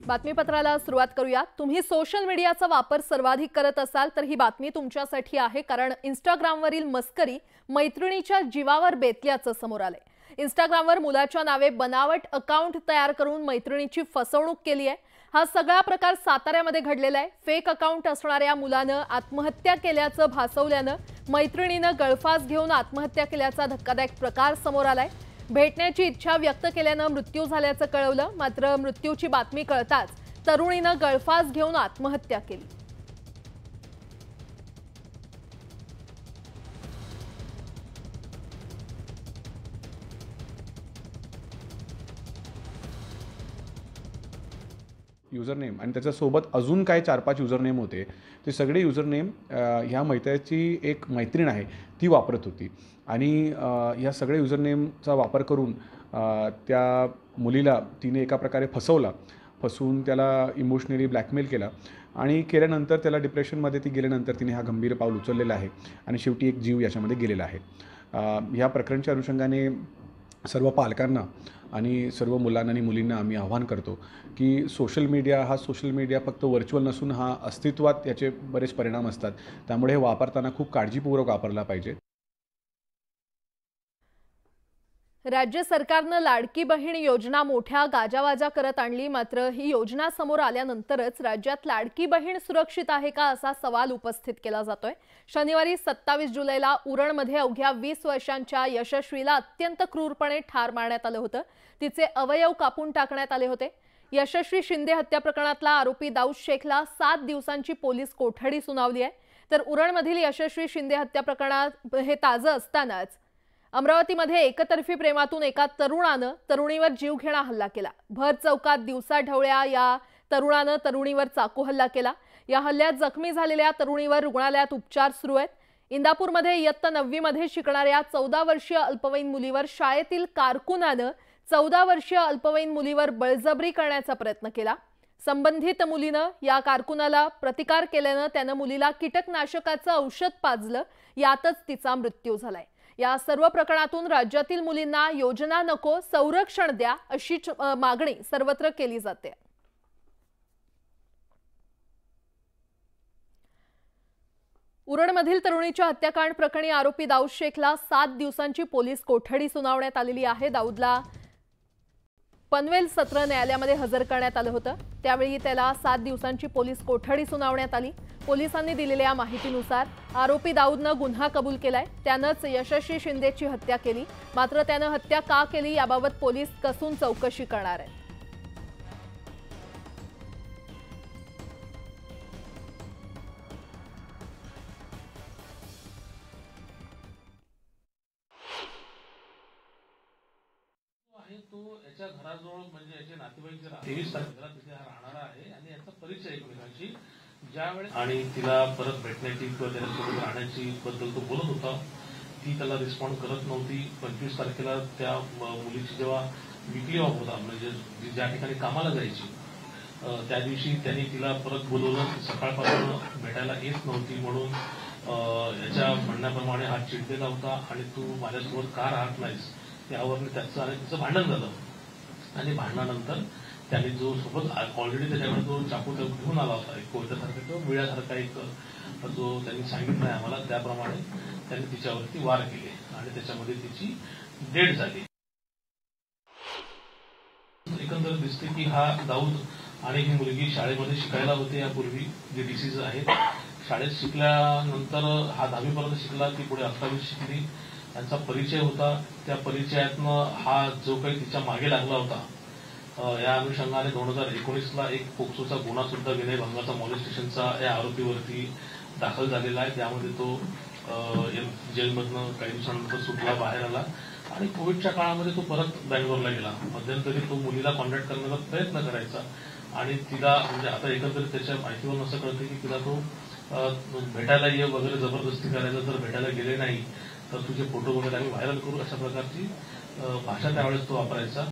बातमीपत्राला सुरुवात करूया। तुम्ही सोशल मीडियाचा वापर सर्वाधिक करत असाल तर ही बातमी तुमच्यासाठी आहे, कारण इंस्टाग्रामवरील मस्करी मैत्रिणीच्या जीवावर बेतल्याचं समोर आलंय। इंस्टाग्रामवर मुलाच्या नावे बनावट अकाउंट तयार करून मैत्रिणीची फसवणूक केली आहे। हा सगळा प्रकार साताऱ्यामध्ये घडलेला आहे। फेक अकाउंट असणाऱ्या मुलानं आत्महत्या केल्याचं भासवल्यानं मैत्रिणीनं गळफास घेऊन आत्महत्या केल्याचा धक्कादायक प्रकार समोर आलाय। भेटण्याची इच्छा व्यक्त केल्यानं मृत्यू झाल्याचं कळवलं, मात्र मृत्यूची बातमी कळताच तरुणीनं गळफास घेऊन आत्महत्या केली। युजरनेम आणि त्याच्यासोबत अजून काय 4-5 युजरनेम होते। ते सगळे युजरनेम ह्या मैत्रिणीची एक मैत्रीण आहे ती वापरत होती आणि या सगळ्या युजरनेमचा वापर करून त्या मुलीला तिने एका प्रकारे फसवून त्याला इमोशनली ब्लॅकमेल केला आणि केल्यानंतर त्याला डिप्रेशनमध्ये ती गेल्यानंतर तिने हा गंभीर पाऊल उचललेला आहे आणि शेवटी एक जीव याच्यामध्ये गेलेला आहे। या प्रकरणाच्या अनुषंगाने सर्व पालकांना आणि सर्व मुलांना आणि मुलींना आम्ही आवाहन करतो की सोशल मीडिया फक्त व्हर्च्युअल नसून हा अस्तित्वात याचे बरेच परिणाम असतात, त्यामुळे हे वापरताना खूप काळजीपूर्वक वापरला पाहिजे। राज्य सरकारनं लाडकी बहीण योजना मोठ्या गाजावाजा करत आणली, मात्र ही योजना समोर आल्यानंतरच राज्यात लाडकी बहीण सुरक्षित आहे का असा सवाल उपस्थित केला जातोय। शनिवारी 27 जुलैला उरणमध्ये अवघ्या 20 वर्षांच्या यशस्वीला अत्यंत क्रूरपणे ठार मारण्यात आलं होतं। तिचे अवयव कापून टाकण्यात आले होते। यशस्वी शिंदे हत्या प्रकरणातला आरोपी दाऊद शेखला 7 दिवसांची पोलीस कोठडी सुनावली आहे। तर उरणमधील यशस्वी शिंदे हत्या प्रकरणात हे ताजं असतानाच अमरावतीमध्ये एकतर्फी प्रेमातून एका तरुणानं तरुणीवर जीवघेणा हल्ला केला। भर चौकात दिवसा ढवळ्या या तरुणानं तरुणीवर चाकू हल्ला केला। या हल्ल्यात जखमी झालेल्या तरुणीवर रुग्णालयात उपचार सुरू आहेत। इंदापूरमध्ये इयत्ता 9वी मध्ये शिकणाऱ्या 14 वर्षीय अल्पवयीन मुलीवर शाळेतील कारकुनानं 14 वर्षीय अल्पवयीन मुलीवर बळजबरी करण्याचा प्रयत्न केला। संबंधित मुलीनं या कारकुनाला प्रतिकार केल्यानं त्यानं मुलीला कीटकनाशकाचं औषध पाजलं, यातच तिचा मृत्यू झालाय। या सर्व प्रकरणातून राज्यातील मुलींना योजना नको, संरक्षण द्या अशी मागणी सर्वत्र केली जाते। उरणमधील तरुणीच्या हत्याकांड प्रकरणी आरोपी दाऊद शेखला 7 दिवसांची पोलीस कोठडी सुनावण्यात आलेली आहे। दाऊदला पनवेल सत्र न्यायालयामध्ये हजर करण्यात आलं होतं, त्यावेळी त्याला 7 दिवसांची पोलीस कोठडी सुनावण्यात आली। पोलिसांनी दिलेल्या माहितीनुसार आरोपी दाऊदनं गुन्हा कबूल केलाय। त्यानंच यशस्वी शिंदेची हत्या केली, मात्र त्यानं हत्या का केली याबाबत पोलीस कसून चौकशी करणार आहेत। तो याच्या घराजवळ म्हणजे याचे नातेवाईक 23 तारखेला तिथे राहणारा आहे आणि याचा परिचय एकमेकांशी ज्यावेळेस आणि तिला परत भेटण्याची किंवा त्याच्यासोबत राहण्याची बद्दल तो बोलत होता, ती त्याला रिस्पॉन्ड करत नव्हती। 25 तारखेला त्या मुलीची जेव्हा विकली ऑफ होता, म्हणजे ज्या ठिकाणी कामाला जायची त्या दिवशी त्यांनी तिला परत बोलवलं। सकाळपासून भेटायला येत नव्हती म्हणून याच्या म्हणण्याप्रमाणे हा चिडलेला होता आणि तू माझ्यासोबत का राहत नाहीस यावर त्याचं आणि तिचं भांडण झालं आणि भांडणानंतर त्याने जो सोबत ऑलरेडी त्याच्याकडे जो चाकू घेऊन आला होता, एक कोयत्यासारखा किंवा विळ्यासारखा एक जो त्यांनी सांगितलं आम्हाला, त्याप्रमाणे त्यांनी तिच्यावरती वार केले आणि त्याच्यामध्ये तिची डेथ झाली। एकंदर दिसते की हा दाऊद आणि ही मुलगी शाळेमध्ये शिकायला होते यापूर्वी, जे डिसीज आहेत। शाळेत शिकल्यानंतर हा 10वी पर्यंत शिकला, ती पुढे 11वी शिकली। त्यांचा परिचय होता, त्या परिचयातनं हा जो काही तिच्या मागे लागला होता, या अनुषंगाने 2019ला एक पोक्सोचा गुन्हा सुद्धा विनयभंगाचा मॉलेस्टेशनचा या आरोपीवरती दाखल झालेला आहे। त्यामध्ये तो जेलमधनं काही दिवसानंतर सुटला, बाहेर आला आणि कोविडच्या काळामध्ये तो परत बँगलोरला गेला। मध्यंतरी तो मुलीला कॉन्टॅक्ट करण्याचा प्रयत्न करायचा आणि तिला म्हणजे आता एकंदरीत त्याच्या माहितीवरून असं कळतं की तिला तो भेटायला ये वगैरे जबरदस्ती करायचा, जर भेटायला गेले नाही तर तुझे फोटो वगैरे आम्ही व्हायरल करू, अशा प्रकारची भाषा त्यावेळेस तो वापरायचा।